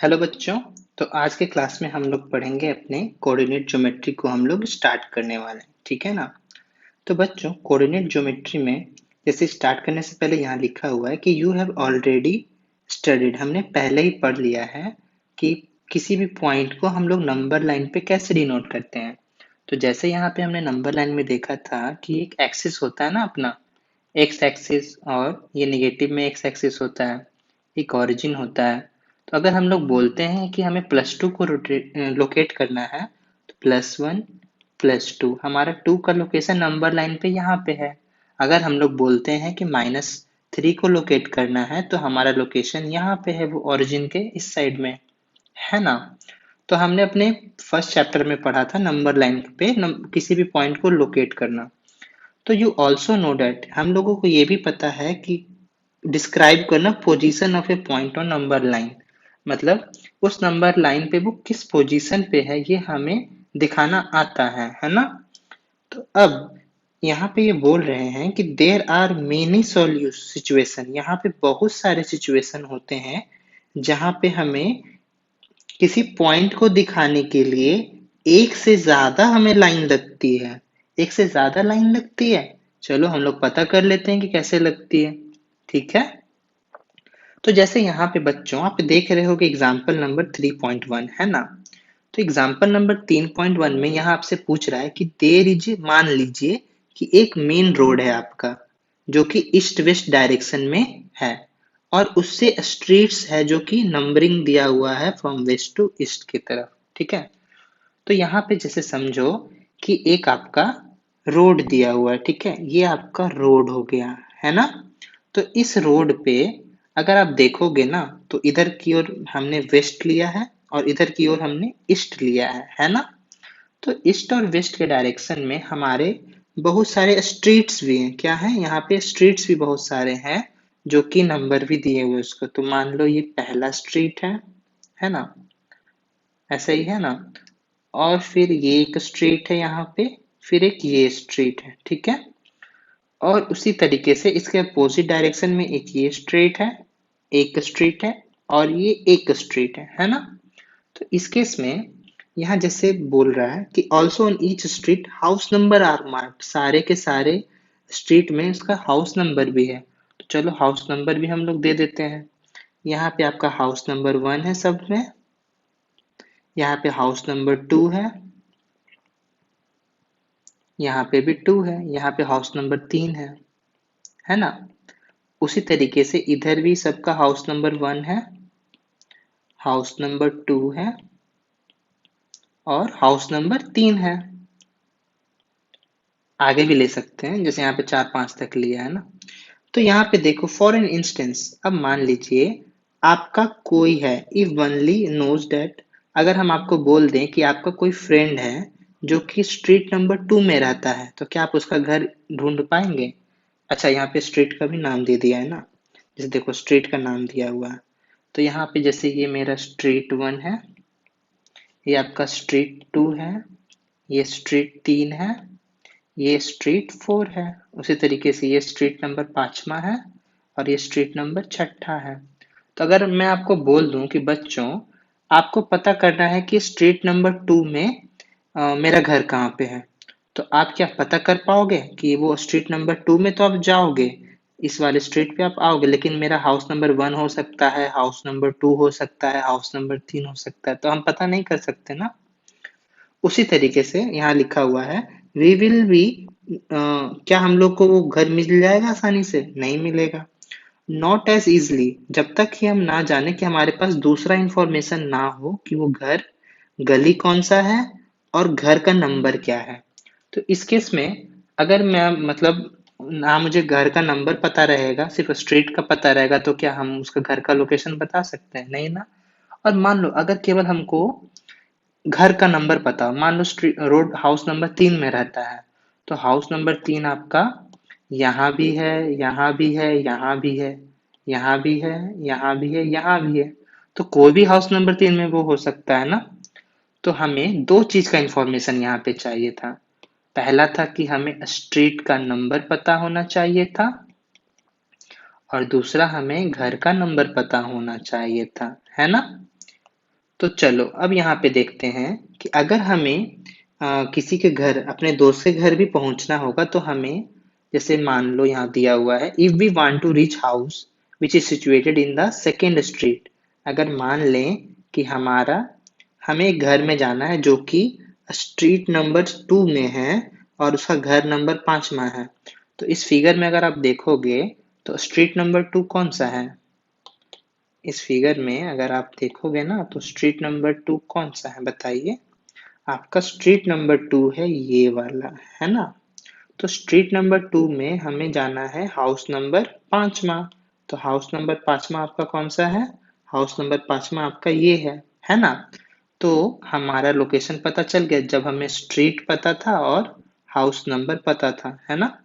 Hello बच्चों। तो आज के क्लास में हम लोग पढ़ेंगे अपने कोऑर्डिनेट ज्योमेट्री को हम लोग स्टार्ट करने वाले हैं, ठीक है ना। तो बच्चों, कोऑर्डिनेट ज्योमेट्री में जैसे स्टार्ट करने से पहले यहाँ लिखा हुआ है कि यू हैव ऑलरेडी स्टडीड, हमने पहले ही पढ़ लिया है कि किसी भी पॉइंट को हम लोग नंबर लाइन पे कैसे डिनोट करते हैं। तो जैसे यहाँ पे हमने नंबर लाइन में देखा था कि एक एक्सिस होता है ना अपना, एक्स एक्सिस, और ये निगेटिव में एक्स एक्सिस होता है, एक ओरिजिन होता है। तो अगर हम लोग बोलते हैं कि हमें +2 को लोकेट करना है, तो +1 +2, हमारा 2 का लोकेशन नंबर लाइन पे यहाँ पे है। अगर हम लोग बोलते हैं कि -3 को लोकेट करना है, तो हमारा लोकेशन यहाँ पे है, वो ओरिजिन के इस साइड में है ना। तो हमने अपने फर्स्ट चैप्टर में पढ़ा था नंबर लाइन पे किसी भी पॉइंट को लोकेट करना। तो यू ऑल्सो नो डैट, हम लोगों को ये भी पता है कि डिस्क्राइब करना position of A point on number line, मतलब उस नंबर लाइन पे वो किस पोजीशन पे है ये हमें दिखाना आता है ना। तो अब यहाँ पे ये बोल रहे हैं कि देर आर मेनी सिचुएशन, यहाँ पे बहुत सारे सिचुएशन होते हैं जहाँ पे हमें किसी पॉइंट को दिखाने के लिए एक से ज्यादा हमें लाइन लगती है। एक से ज्यादा लाइन लगती है, चलो हम लोग पता कर लेते हैं कि कैसे लगती है, ठीक है। तो जैसे यहाँ पे बच्चों आप देख रहे हो कि एग्जाम्पल नंबर 3.1 है ना। तो एग्जाम्पल नंबर 3.1 में यहाँ आपसे पूछ रहा है कि देर इज, मान लीजिए कि एक मेन रोड है आपका जो कि ईस्ट वेस्ट डायरेक्शन में है, और उससे स्ट्रीट्स है जो कि नंबरिंग दिया हुआ है फ्रॉम वेस्ट टू ईस्ट की तरफ, ठीक है। तो यहाँ पे जैसे समझो कि एक आपका रोड दिया हुआ है, ठीक है, ये आपका रोड हो गया है ना। तो इस रोड पे अगर आप देखोगे ना, तो इधर की ओर हमने वेस्ट लिया है और इधर की ओर हमने ईस्ट लिया है ना। तो ईस्ट और वेस्ट के डायरेक्शन में हमारे बहुत सारे स्ट्रीट्स भी हैं, क्या है यहाँ पे स्ट्रीट्स भी बहुत सारे हैं जो कि नंबर भी दिए हुए उसको। तो मान लो ये पहला स्ट्रीट है ना, ऐसा ही है ना। और फिर ये एक स्ट्रीट है यहाँ पे, फिर एक ये स्ट्रीट है, ठीक है। और उसी तरीके से इसके अपोजिट डायरेक्शन में एक ये स्ट्रीट है और ये एक स्ट्रीट है ना। तो इस केस में यहाँ जैसे बोल रहा है कि also on each street house number are marked, सारे के सारे स्ट्रीट में उसका हाउस नंबर भी है। तो चलो हाउस नंबर भी हम लोग दे देते हैं। यहाँ पे आपका हाउस नंबर 1 है सब में, यहाँ पे हाउस नंबर 2 यहाँ पे भी 2 है, यहाँ पे हाउस नंबर 3 है ना। उसी तरीके से इधर भी सबका हाउस नंबर 1 है, हाउस नंबर 2 है और हाउस नंबर 3 है। आगे भी ले सकते हैं, जैसे यहाँ पे 4 5 तक लिया है ना। तो यहाँ पे देखो फॉर एन इंस्टेंस, अब मान लीजिए आपका कोई है, इफ ओनली नोज दैट, अगर हम आपको बोल दें कि आपका कोई फ्रेंड है जो कि स्ट्रीट नंबर 2 में रहता है, तो क्या आप उसका घर ढूंढ पाएंगे। अच्छा, यहाँ पे स्ट्रीट का भी नाम दे दिया है ना, जैसे देखो स्ट्रीट का नाम दिया हुआ है। तो यहाँ पे जैसे ये मेरा स्ट्रीट 1 है, ये आपका स्ट्रीट 2 है, ये स्ट्रीट 3 है, ये स्ट्रीट 4 है। उसी तरीके से ये स्ट्रीट नंबर 5वां है और ये स्ट्रीट नंबर 6ठा है। तो अगर मैं आपको बोल दूं कि बच्चों आपको पता करना है कि स्ट्रीट नंबर 2 में मेरा घर कहाँ पे है, तो आप क्या पता कर पाओगे कि वो स्ट्रीट नंबर 2 में, तो आप जाओगे इस वाले स्ट्रीट पे आप आओगे, लेकिन मेरा हाउस नंबर 1 हो सकता है, हाउस नंबर 2 हो सकता है, हाउस नंबर 3 हो सकता है, तो हम पता नहीं कर सकते ना। उसी तरीके से यहाँ लिखा हुआ है वी विल बी, क्या हम लोग को वो घर मिल जाएगा आसानी से, नहीं मिलेगा। नॉट एज इजली, जब तक कि हम ना जाने कि हमारे पास दूसरा इंफॉर्मेशन ना हो कि वो घर, गली कौन सा है और घर का नंबर क्या है। तो इस केस में अगर मैं मतलब ना मुझे घर का नंबर पता रहेगा, सिर्फ स्ट्रीट का पता रहेगा, तो क्या हम उसका घर का लोकेशन बता सकते हैं, नहीं ना। और मान लो अगर केवल हमको घर का नंबर पता हो, मान लो स्ट्रीट रोड हाउस नंबर 3 में रहता है, तो हाउस नंबर 3 आपका यहाँ भी है, यहाँ भी है, यहाँ भी है, यहाँ भी है, यहाँ भी है, यहाँ भी है। तो कोई भी हाउस नंबर 3 में वो हो सकता है ना। तो हमें दो चीज का इंफॉर्मेशन यहाँ पे चाहिए था। पहला था कि हमें स्ट्रीट का नंबर पता होना चाहिए था, और दूसरा हमें घर का नंबर पता होना चाहिए था, है ना। तो चलो अब यहाँ पे देखते हैं कि अगर हमें किसी के घर अपने दोस्त के घर भी पहुंचना होगा तो हमें जैसे मान लो यहाँ दिया हुआ है if we want to reach house which is situated in the second street. अगर मान लें कि हमें एक घर में जाना है जो कि स्ट्रीट नंबर 2 में है और उसका घर नंबर 5 में है। तो इस फिगर में अगर आप देखोगे तो स्ट्रीट नंबर 2 कौन सा है? इस फिगर में अगर आप देखोगे ना तो स्ट्रीट नंबर 2 कौन सा है बताइए? आपका स्ट्रीट नंबर 2 है ये वाला, है ना? तो स्ट्रीट नंबर 2 में हमें जाना है हाउस नंबर 5वां। तो हाउस नंबर 5वां आपका कौन सा है? हाउस नंबर 5वां आपका ये है ना? तो हमारा लोकेशन पता चल गया जब हमें स्ट्रीट पता था और हाउस नंबर पता था, है ना?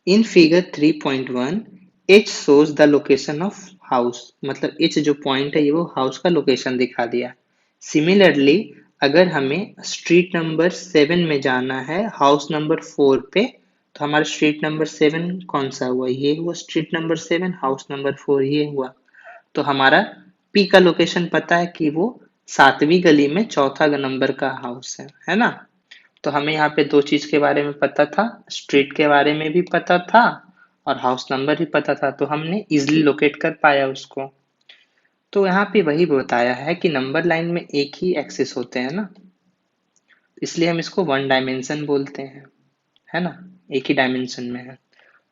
In figure 3.1 H shows the location of house, मतलब H जो पॉइंट है ये वो हाउस का लोकेशन दिखा दिया। सिमिलरली अगर हमें स्ट्रीट नंबर 7 में जाना है हाउस नंबर 4 पे तो हमारा स्ट्रीट नंबर 7 कौन सा हुआ? ये हुआ स्ट्रीट नंबर 7, हाउस नंबर 4 ये हुआ। तो हमारा P का लोकेशन पता है कि वो 7वीं गली में चौथा नंबर का हाउस है ना? तो हमें यहाँ पे दो चीज के बारे में पता था, स्ट्रीट के बारे में भी पता था और हाउस नंबर भी पता था, तो हमने इजिली लोकेट कर पाया उसको। तो यहाँ पे वही बताया है कि नंबर लाइन में एक ही एक्सिस होते हैं ना, इसलिए हम इसको वन डायमेंशन बोलते हैं, है ना? एक ही डायमेंशन में है।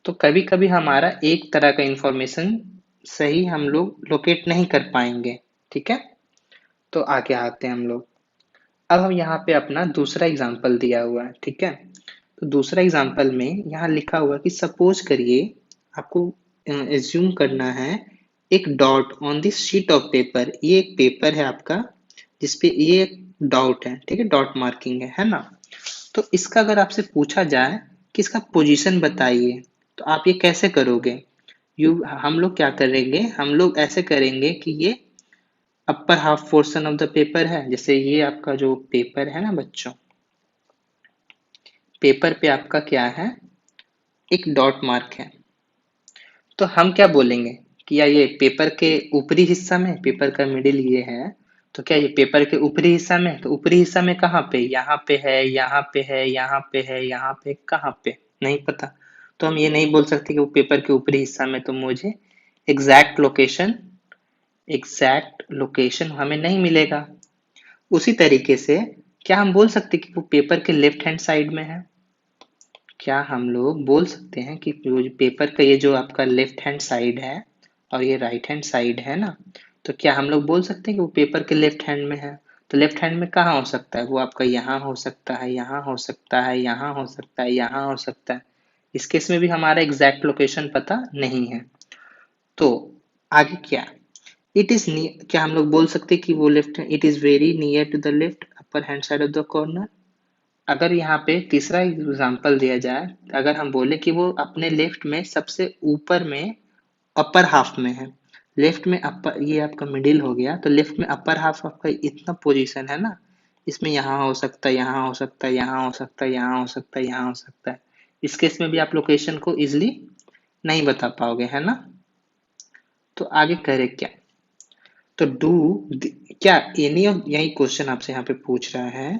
तो कभी कभी हमारा एक तरह का इंफॉर्मेशन सही हम लोग लोकेट नहीं कर पाएंगे, ठीक है? तो आगे आते हैं हम लोग। अब हम यहाँ पे अपना दूसरा एग्जाम्पल दिया हुआ है, ठीक है? तो दूसरा एग्जाम्पल में यहाँ लिखा हुआ कि सपोज करिए आपको एज्यूम करना है एक dot on this sheet of paper. ये एक पेपर है आपका जिसपे ये एक डॉट है, ठीक है? डॉट मार्किंग है ना? तो इसका अगर आपसे पूछा जाए कि इसका पोजीशन बताइए तो आप ये कैसे करोगे? यू हम लोग क्या करेंगे, हम लोग ऐसे करेंगे कि ये upper half portion of the paper है, जैसे ये आपका जो पेपर है ना बच्चों, पेपर पे आपका क्या है? एक डॉट मार्क है। तो हम क्या बोलेंगे कि या ये पेपर के ऊपरी हिस्सा में, पेपर का मिडिल ये है, तो क्या ये पेपर के ऊपरी हिस्सा में? तो ऊपरी हिस्सा में कहाँ पे? यहाँ पे है, यहाँ पे है, यहाँ पे है, यहाँ पे, कहाँ पे? नहीं पता। तो हम ये नहीं बोल सकते कि वो पेपर के ऊपरी हिस्सा में, तो मुझे एग्जैक्ट लोकेशन एग्जैक्ट लोकेशन हमें नहीं मिलेगा। उसी तरीके से क्या हम बोल सकते कि वो पेपर के लेफ्ट हैंड साइड में है? क्या हम लोग बोल सकते हैं कि वो जो पेपर का ये जो आपका लेफ्ट हैंड साइड है और ये राइट हैंड साइड है ना, तो क्या हम लोग बोल सकते हैं कि वो पेपर के लेफ्ट हैंड में है? तो लेफ्ट हैंड में कहाँ हो सकता है? वो आपका यहाँ हो सकता है, यहाँ हो सकता है, यहाँ हो सकता है, यहाँ हो सकता है। इस केस में भी हमारा एग्जैक्ट लोकेशन पता नहीं है। तो आगे क्या? इट इज क्या हम लोग बोल सकते हैं कि वो लेफ्ट है, it is very near to the left upper hand side of the corner? अगर यहाँ पे तीसरा एग्जांपल दिया जाए, अगर हम बोले कि वो अपने लेफ्ट में सबसे ऊपर में अपर हाफ में है, लेफ्ट में अपर, ये आपका मिडिल हो गया, तो लेफ्ट में अपर हाफ आपका इतना पोजीशन है ना, इसमें यहाँ हो सकता है, यहाँ हो सकता है, यहाँ हो सकता है, यहाँ हो सकता है, यहाँ हो सकता है। इस केस में भी आप लोकेशन को इजिली नहीं बता पाओगे, है ना? तो आगे करें क्या? तो क्या एनी ऑफ, यही क्वेश्चन आपसे यहाँ पे पूछ रहा है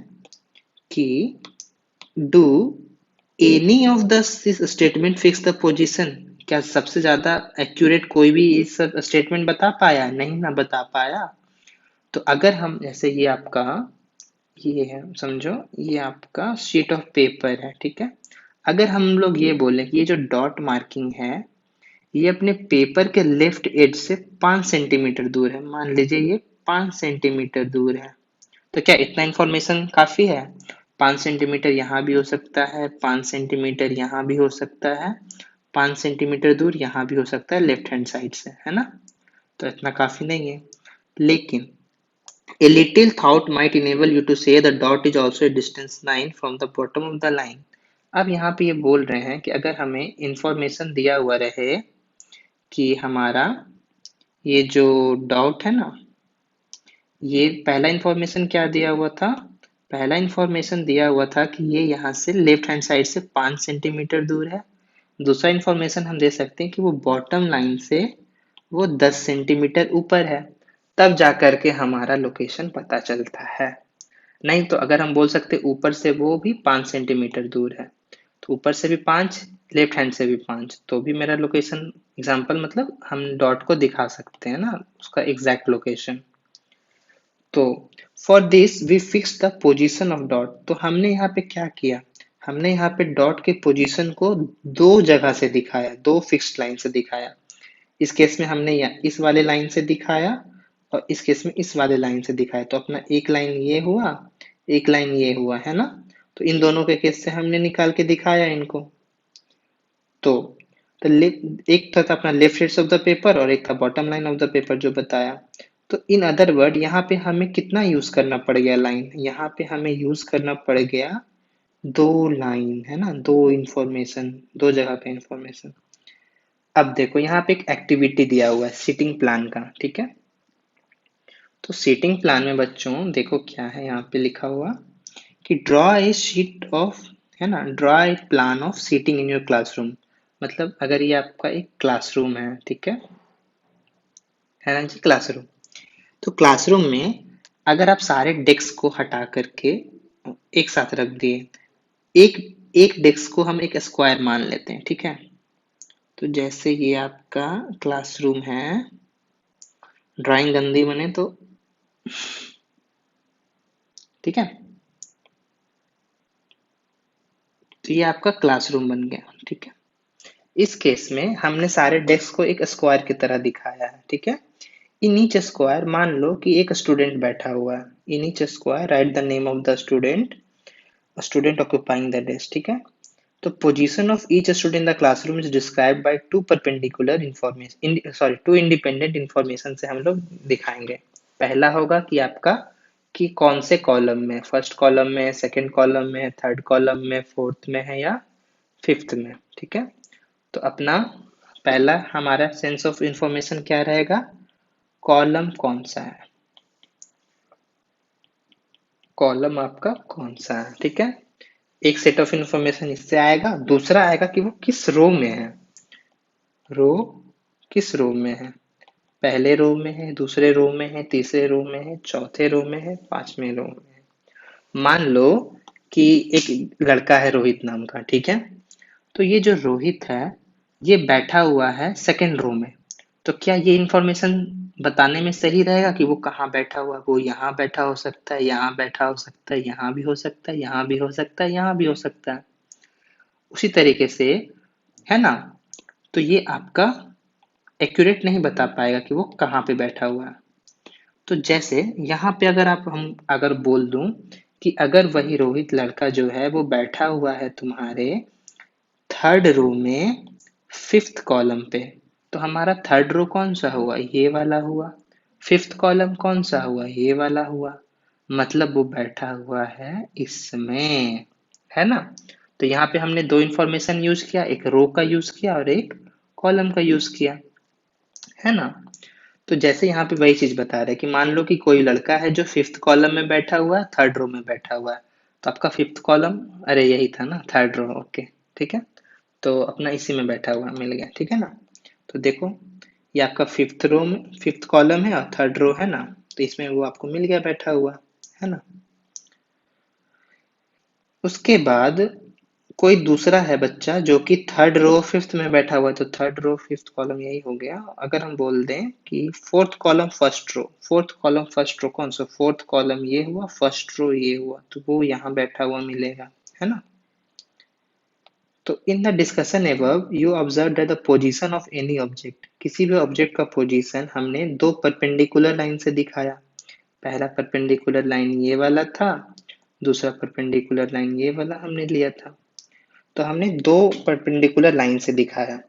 कि do any of the statement fix the position? क्या सबसे ज्यादा एक्यूरेट कोई भी इस स्टेटमेंट बता पाया? नहीं ना बता पाया। तो अगर हम जैसे ये आपका ये है, समझो ये आपका शीट ऑफ पेपर है, ठीक है? अगर हम लोग ये बोले कि ये जो डॉट मार्किंग है ये अपने पेपर के लेफ्ट एज से 5 सेंटीमीटर दूर है, मान लीजिए ये 5 सेंटीमीटर दूर है, तो क्या इतना इंफॉर्मेशन काफी है? 5 सेंटीमीटर यहाँ भी हो सकता है, 5 सेंटीमीटर यहाँ भी हो सकता है, 5 सेंटीमीटर दूर यहाँ भी हो सकता है लेफ्ट हैंड साइड से, है ना? तो इतना काफी नहीं है। लेकिन a little thought might enable you to say the dot is also a distance line from the bottom of the line। अब यहाँ पे ये बोल रहे हैं कि अगर हमें इंफॉर्मेशन दिया हुआ रहे कि हमारा ये जो डॉट है ना, ये पहला इंफॉर्मेशन क्या दिया हुआ था? पहला इंफॉर्मेशन दिया हुआ था कि ये यहाँ से लेफ्ट हैंड साइड से 5 सेंटीमीटर दूर है। दूसरा इंफॉर्मेशन हम दे सकते हैं कि वो बॉटम लाइन से वो 10 सेंटीमीटर ऊपर है। तब जा करके हमारा लोकेशन पता चलता है। नहीं तो अगर हम बोल सकते ऊपर से वो भी 5 सेंटीमीटर दूर है, तो ऊपर से भी 5, लेफ्ट हैंड से भी 5, तो भी मेरा लोकेशन एग्जाम्पल मतलब हम डॉट को दिखा सकते हैं ना, उसका एग्जैक्ट लोकेशन। तो for this we fix the position of dot. तो हमने यहाँ पे क्या किया, हमने यहाँ पे डॉट के पोजीशन को दो जगह से दिखाया, दो फिक्स्ड लाइन से दिखाया। इस केस में हमने इस वाले लाइन से दिखाया और इस केस में इस वाले लाइन से दिखाया, तो अपना एक लाइन ये हुआ, एक लाइन ये हुआ, है ना। तो इन दोनों के केस से हमने निकाल के दिखाया इनको। तो एक था अपना left side of the paper और एक था bottom line of the paper जो बताया। तो इन अदर वर्ड यहाँ पे हमें कितना यूज करना पड़ गया लाइन, यहाँ पे हमें यूज करना पड़ गया दो लाइन, है ना, दो इंफॉर्मेशन, दो जगह पे इंफॉर्मेशन। अब देखो यहाँ पे एक एक्टिविटी दिया हुआ है सीटिंग प्लान का, ठीक है। तो सीटिंग प्लान में बच्चों देखो क्या है यहाँ पे लिखा हुआ कि ड्रॉ ए शीट ऑफ, है ना, draw a plan of seating in your classroom. मतलब अगर ये आपका एक क्लासरूम है, ठीक है ना जी, क्लासरूम। तो क्लासरूम में अगर आप सारे डेस्क को हटा करके एक साथ रख दिए, एक एक डेस्क को हम एक स्क्वायर मान लेते हैं, ठीक है। तो जैसे ये आपका क्लासरूम है, ड्राइंग गंदी बने तो, ठीक है। तो ये आपका क्लासरूम बन गया, ठीक है। इस केस में हमने सारे डेस्क को एक स्क्वायर की तरह दिखाया है, ठीक है। इन ईच स्क्वायर मान लो कि एक स्टूडेंट बैठा हुआ है। In each square write the name of the student, student occupying the desk, ठीक है। तो position of each student in the classroom is described by two perpendicular information, sorry two independent information से हम लोग दिखाएंगे। पहला होगा कि आपका कि कौन से कॉलम में, फर्स्ट कॉलम में, सेकंड कॉलम में, थर्ड कॉलम में, फोर्थ में है या फिफ्थ में, ठीक है। तो अपना पहला हमारा सेंस ऑफ इंफॉर्मेशन क्या रहेगा, कॉलम कौन सा है, कॉलम आपका कौन सा है, ठीक है। एक सेट ऑफ इंफॉर्मेशन इससे आएगा, दूसरा आएगा कि वो किस रो में है, रो किस रो में है, पहले रो में है, दूसरे रो में है, तीसरे रो में है, चौथे रो में है, पांचवें रो में है। मान लो कि एक लड़का है रोहित नाम का, ठीक है। तो ये जो रोहित है, ये बैठा हुआ है सेकंड रो में। तो क्या ये इंफॉर्मेशन बताने में सही रहेगा कि वो कहाँ बैठा हुआ है, वो यहाँ बैठा हो सकता है, यहाँ बैठा हो सकता है, यहाँ भी हो सकता है, यहाँ भी हो सकता है, यहाँ भी हो सकता है, उसी तरीके से, है ना। तो ये आपका एक्यूरेट नहीं बता पाएगा कि वो कहाँ पे बैठा हुआ है। तो जैसे यहाँ पे अगर आप हम अगर बोल दूं कि अगर वही रोहित लड़का जो है वो बैठा हुआ है तुम्हारे थर्ड रो में फिफ्थ कॉलम पे, तो हमारा थर्ड रो कौन सा हुआ, ये वाला हुआ। फिफ्थ कॉलम कौन सा हुआ, ये वाला हुआ। मतलब वो बैठा हुआ है इसमें, है ना। तो यहाँ पे हमने दो इंफॉर्मेशन यूज किया, एक रो का यूज किया और एक कॉलम का यूज किया, है ना। तो जैसे यहाँ पे वही चीज बता रहे हैं कि मान लो कि कोई लड़का है जो फिफ्थ कॉलम में बैठा हुआ है, थर्ड रो में बैठा हुआ है। तो आपका फिफ्थ कॉलम, अरे यही था ना थर्ड रो, ओके, ठीक है। तो अपना इसी में बैठा हुआ मिल गया, ठीक है ना। तो देखो ये आपका फिफ्थ रो में फिफ्थ कॉलम है और थर्ड रो है ना, तो इसमें वो आपको मिल गया बैठा हुआ, है ना। उसके बाद कोई दूसरा है बच्चा जो कि थर्ड रो फिफ्थ में बैठा हुआ है, तो थर्ड रो फिफ्थ कॉलम यही हो गया। अगर हम बोल दें कि fourth column first row, fourth column first row कौन सा, फोर्थ कॉलम ये हुआ, फर्स्ट रो ये हुआ, तो वो यहाँ बैठा हुआ मिलेगा, है ना। तो in the discussion above you observed that the position of any object, किसी भी ऑब्जेक्ट का पोजीशन हमने दो परपेंडिकुलर लाइन से दिखाया। पहला परपेंडिकुलर लाइन ये वाला था, दूसरा परपेंडिकुलर लाइन ये वाला हमने लिया था। तो हमने दो परपेंडिकुलर लाइन से दिखाया।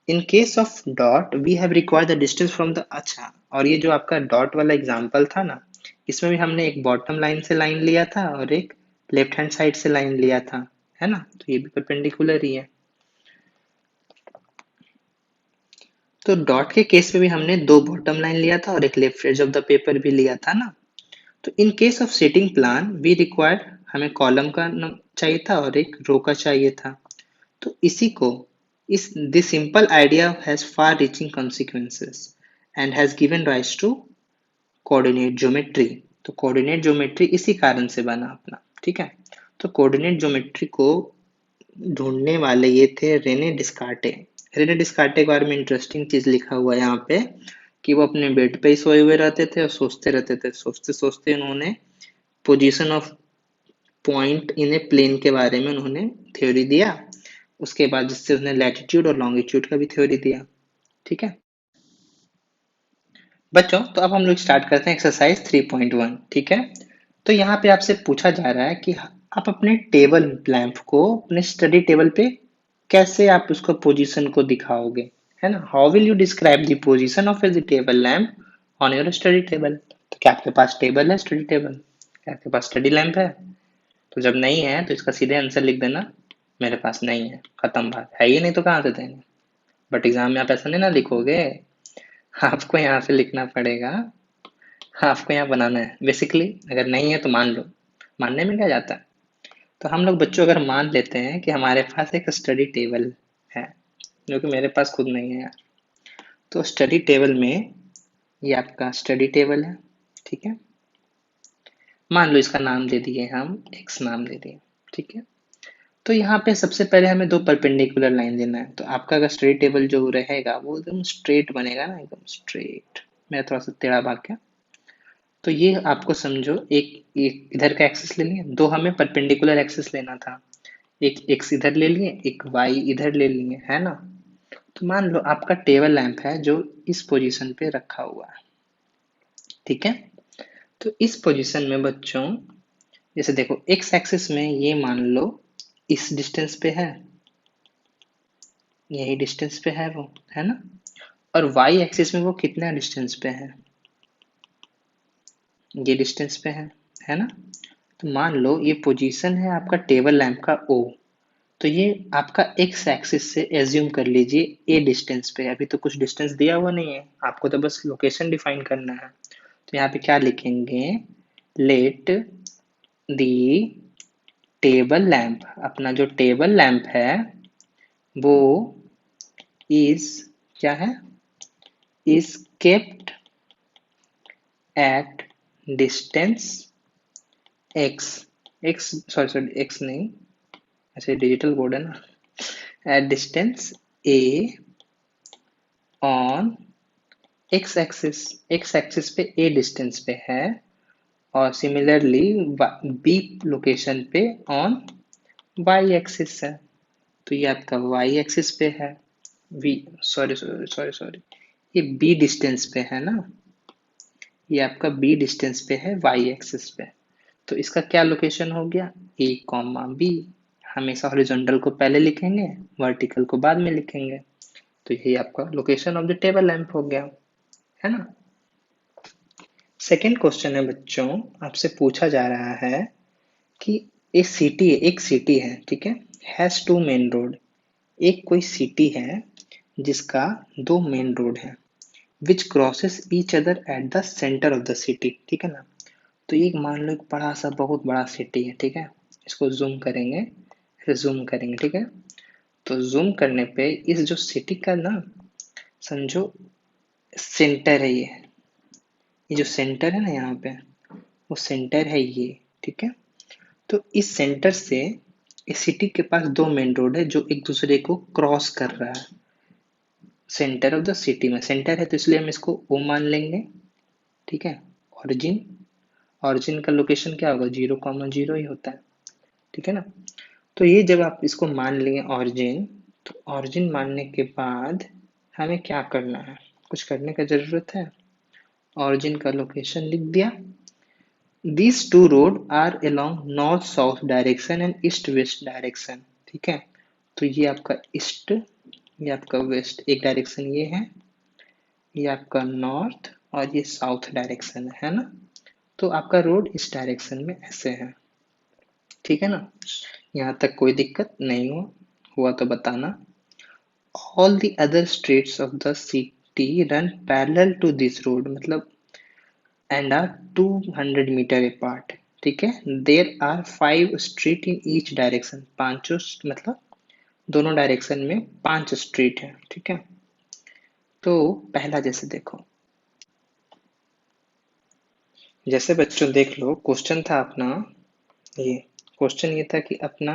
In case of dot we have required the distance from the, अच्छा, और ये जो आपका डॉट वाला एग्जांपल था ना, इसमें भी हमने एक बॉटम लाइन से लाइन लिया था और एक लेफ्ट हैंड साइड से लाइन लिया था, है ना। तो ये भी परपेंडिकुलर ही है। तो डॉट के केस में भी हमने दो बॉटम लाइन लिया था और एक left edge of the paper भी लिया था ना। तो in case of setting plan we required, हमें कॉलम का चाहिए था और एक रो का चाहिए था। तो इसी को, इस this simple idea has far reaching consequences and has given rise to coordinate geometry. तो कोऑर्डिनेट ज्योमेट्री इसी कारण से बना अपना, ठीक है। तो कोऑर्डिनेट ज्योमेट्री को ढूंढने वाले ये थे रेने डिस्कार्टे। रेने डिस्कार्टे के बारे में इंटरेस्टिंग चीज लिखा हुआ है यहाँ पे कि वो अपने बेड पे ही सोए हुए रहते थे और सोचते रहते थे। सोचते सोचते उन्होंने position of point in a plane के बारे में उन्होंने थ्योरी दिया। उसके बाद जिससे उसने लैटिट्यूड और लॉन्गिट्यूड का भी थ्योरी दिया, ठीक है बच्चों। तो अब हम लोग स्टार्ट करते हैं एक्सरसाइज 3.1, ठीक है। तो यहाँ पे आपसे पूछा जा रहा है कि आप अपने टेबल लैंप को अपने स्टडी टेबल पे कैसे आप उसको पोजीशन को दिखाओगे, है ना। How will you describe the position of the table lamp on your study table. तो क्या आपके पास टेबल है स्टडी टेबल, क्या आपके पास स्टडी लैंप है। तो जब नहीं है तो इसका सीधे आंसर लिख देना, मेरे पास नहीं है, खत्म बात है ही नहीं तो कहाँ से देंगे। बट एग्जाम में आप ऐसा नहीं ना लिखोगे, आपको यहाँ पे लिखना पड़ेगा, आपको यहाँ बनाना है बेसिकली। अगर नहीं है तो मान लो, मानने में क्या जाता है। तो हम लोग बच्चों अगर मान लेते हैं कि हमारे पास एक स्टडी टेबल है, जो कि मेरे पास खुद नहीं है यार। तो स्टडी टेबल में ये आपका स्टडी टेबल है, ठीक है। मान लो इसका नाम दे दिए हम, एक्स नाम दे दिए, ठीक है। तो यहाँ पे सबसे पहले हमें दो परपेंडिकुलर लाइन देना है। तो आपका अगर स्टडी टेबल जो रहेगा वो एकदम स्ट्रेट बनेगा ना, एकदम स्ट्रेट। मैं थोड़ा सा टेढ़ा भाग गया। तो ये आपको समझो एक इधर का एक्सिस ले लिए, दो हमें परपेंडिकुलर एक्सिस लेना था। एक एक्स इधर ले लिए, एक वाई इधर ले लिए, है ना। तो मान लो आपका टेबल लैंप है जो इस पोजीशन पे रखा हुआ है, ठीक है। तो इस पोजीशन में बच्चों जैसे देखो एक्स एक्सिस में ये मान लो इस डिस्टेंस पे है, यही डिस्टेंस पे है वो, है ना। और वाई एक्सिस में वो कितना डिस्टेंस पे है, ये डिस्टेंस पे है ना। तो मान लो ये पोजीशन है आपका टेबल लैंप का ओ। तो ये आपका एक्स एक्सिस से एज्यूम कर लीजिए ए डिस्टेंस पे। अभी तो कुछ डिस्टेंस दिया हुआ नहीं है, आपको तो बस लोकेशन डिफाइन करना है। तो यहाँ पे क्या लिखेंगे, लेट दी टेबल लैंप, अपना जो टेबल लैंप है वो इज क्या है, is kept at distance X, X sorry sorry X नहीं, ऐसे डिजिटल कोड है ना, at distance A on X axis, X axis पे ए डिस्टेंस पे है, और सिमिलरली बी लोकेशन पे ऑन वाई एक्सिस है। तो ये आपका वाई एक्सिस पे है, we sorry sorry sorry sorry ये बी डिस्टेंस पे है ना, ये आपका बी डिस्टेंस पे है वाई एक्सिस पे। तो इसका क्या लोकेशन हो गया, ए कॉमा बी। हमेशा हॉरिजॉन्टल को पहले लिखेंगे, वर्टिकल को बाद में लिखेंगे। तो यही आपका location of the table lamp हो गया, है ना। सेकेंड क्वेश्चन है बच्चों, आपसे पूछा जा रहा है कि एक सिटी है, ठीक है, हैज टू मेन रोड। एक कोई सिटी है जिसका दो मेन रोड है, which crosses each other at the centre of the city, ठीक है ना। तो एक मान लो एक बड़ा सा बहुत बड़ा सिटी है, ठीक है। इसको जूम करेंगे, फिर जूम करेंगे, ठीक है। तो जूम करने पे इस जो सिटी का ना, समझो सेंटर है ये जो सेंटर है ना यहाँ पे, वो सेंटर है ये, ठीक है। तो इस सेंटर से इस सिटी के पास दो मेन रोड है जो एक दूसरे को क्रॉस कर रहा है। सेंटर ऑफ द सिटी में सेंटर है तो इसलिए हम इसको ओ मान लेंगे, ठीक है। ओरिजिन, ओरिजिन का लोकेशन क्या होगा, 0,0 ही होता है, ठीक है ना। तो ये जब आप इसको मान लिए ओरिजिन, तो ओरिजिन मानने के बाद हमें क्या करना है, कुछ करने का जरूरत है। ओरिजिन का लोकेशन लिख दिया। These two road are along north south direction and east west direction, ठीक है। तो ये आपका ईस्ट, ये आपका वेस्ट, एक डायरेक्शन ये है, ये आपका नॉर्थ और ये साउथ डायरेक्शन है ना। तो आपका रोड इस डायरेक्शन में ऐसे है, ठीक है ना। यहाँ तक कोई दिक्कत नहीं हुआ तो बताना। All the other streets of the city run parallel to this road, मतलब and are 200 मीटर apart, ठीक है। There are 5 street in each direction, पांचों मतलब दोनों डायरेक्शन में 5 स्ट्रीट है, ठीक है। तो पहला जैसे देखो, जैसे बच्चों देख लो, क्वेश्चन था अपना ये क्वेश्चन ये था कि अपना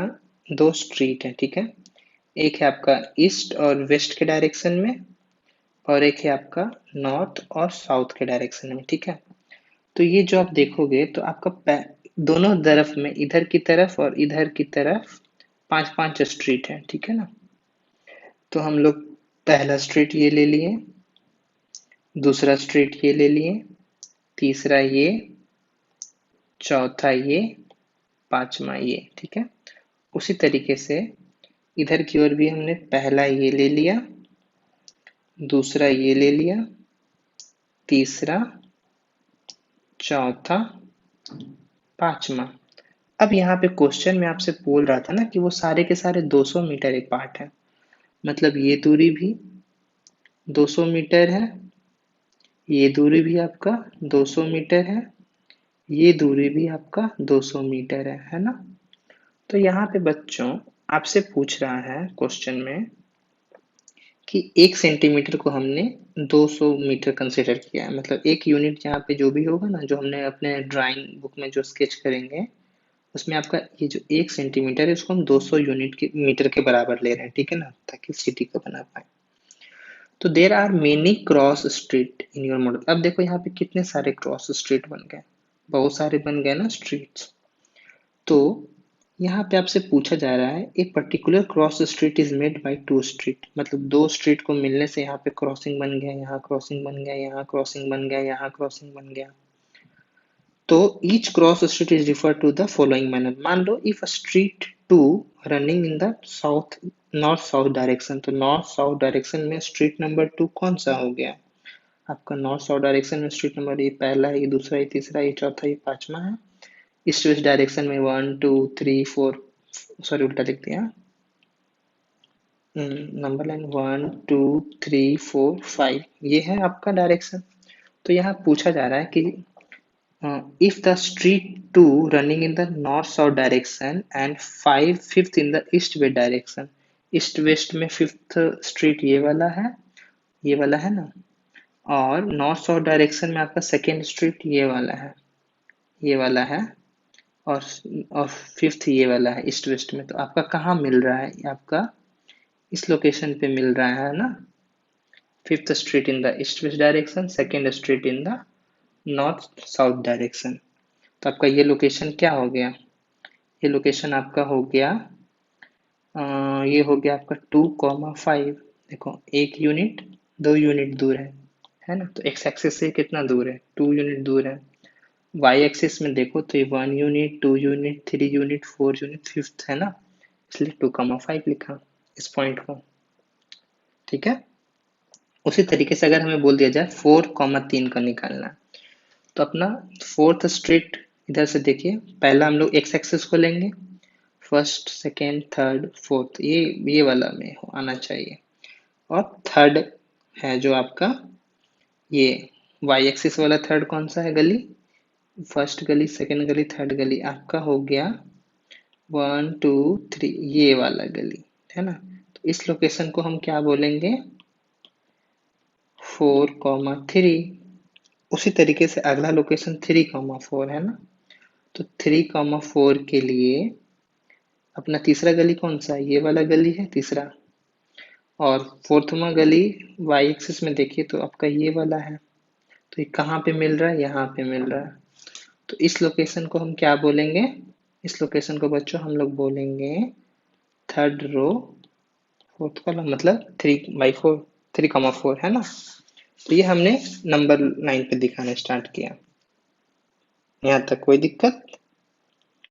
दो स्ट्रीट है, ठीक है। एक है आपका ईस्ट और वेस्ट के डायरेक्शन में, और एक है आपका नॉर्थ और साउथ के डायरेक्शन में, ठीक है। तो ये जो आप देखोगे तो आपका दोनों तरफ में, इधर की तरफ और इधर की तरफ, पांच पांच स्ट्रीट है, ठीक है ना। तो हम लोग पहला स्ट्रीट ये ले लिए, दूसरा स्ट्रीट ये ले लिए, तीसरा ये, चौथा ये, पांचवा ये, ठीक है। उसी तरीके से इधर की ओर भी हमने पहला ये ले लिया, दूसरा ये ले लिया, तीसरा, चौथा, पांचवा। अब यहाँ पे क्वेश्चन में आपसे बोल रहा था ना कि वो सारे के सारे 200 मीटर एक पार्ट है, मतलब ये दूरी भी 200 मीटर है, ये दूरी भी आपका 200 मीटर है, ये दूरी भी आपका 200 मीटर है ना। तो यहाँ पे बच्चों आपसे पूछ रहा है क्वेश्चन में कि 1 सेंटीमीटर को हमने 200 मीटर कंसिडर किया है, मतलब एक यूनिट यहाँ पे जो भी होगा ना, जो हमने अपने ड्राइंग बुक में जो स्केच करेंगे, उसमें आपका ये जो 1 सेंटीमीटर है इसको हम 200 यूनिट के मीटर के बराबर ले रहे हैं, ठीक है ना, ताकि सिटी को बना पाए। तो there are many cross street in your model. अब देखो यहाँ पे कितने सारे क्रॉस स्ट्रीट बन गए, बहुत सारे बन गए ना स्ट्रीट्स। तो यहाँ पे आपसे पूछा जा रहा है a particular cross street is made by two street, मतलब दो स्ट्रीट को मिलने से यहाँ पे क्रॉसिंग बन गया, यहाँ क्रॉसिंग बन गया, यहाँ क्रॉसिंग बन गया, यहाँ क्रॉसिंग बन गया। तो each cross street is refer to the following manner. मान लो if a street to running in the south north south direction, तो नॉर्थ साउथ डायरेक्शन में स्ट्रीट नंबर 2 कौन सा हो गया आपका? नॉर्थ साउथ डायरेक्शन में स्ट्रीट नंबर, ये पहला है, ये दूसरा, ये तीसरा, ये चौथा, ये पांचवा है। ईस्ट वेस्ट डायरेक्शन में 1 2 3 4, सॉरी उल्टा लिख दिया, नंबर लाइन 1 2 3 4 5, ये है आपका डायरेक्शन। तो यहाँ पूछा जा रहा है कि if the street 2 running in the north south direction and 5 fifth in the east west direction, east west में फिफ्थ स्ट्रीट ये वाला है ना, और नॉर्थ साउथ डायरेक्शन में आपका सेकेंड स्ट्रीट ये वाला है, और और फिफ्थ ये वाला है ईस्ट वेस्ट में। तो आपका कहाँ मिल रहा है? आपका इस लोकेशन पे मिल रहा है ना, fifth street in the east west direction, second street in the north south direction. तो आपका ये लोकेशन क्या हो गया? ये लोकेशन आपका हो गया, ये हो गया आपका 2,5। देखो एक यूनिट 2 यूनिट दूर है ना। तो एक्स एक्सिस से कितना दूर है? 2 यूनिट दूर है। वाई एक्सिस में देखो तो ये 1 unit, 2 unit, 3 unit, 4 unit, fifth है ना, इसलिए 2,5 लिखा इस पॉइंट को, ठीक है। उसी तरीके से अगर हमें बोल दिया जाए 4,3 का निकालना, तो अपना फोर्थ स्ट्रीट इधर से देखिए, पहला हम लोग एक्स एक्सिस को लेंगे, फर्स्ट सेकेंड थर्ड फोर्थ, ये वाला में आना चाहिए। और थर्ड है जो आपका ये वाई एक्सिस वाला, थर्ड कौन सा है गली? फर्स्ट गली, सेकेंड गली, थर्ड गली, आपका हो गया 1 2 3, ये वाला गली है ना। तो इस लोकेशन को हम क्या बोलेंगे? 4,3। उसी तरीके से अगला लोकेशन 3,4 है ना। तो 3,4 के लिए अपना तीसरा गली कौन सा है? ये वाला गली है तीसरा। और फोर्थवा गली वाई एक्सिस में देखिए तो आपका ये वाला है। तो ये कहाँ पे मिल रहा है? यहाँ पे मिल रहा है। तो इस लोकेशन को हम क्या बोलेंगे? इस लोकेशन को बच्चों हम लोग बोलेंगे थर्ड रो फोर्थ कॉलम, मतलब 3/4, 3,4 है ना। तो ये हमने नंबर लाइन पे दिखाना स्टार्ट किया। यहाँ तक कोई दिक्कत?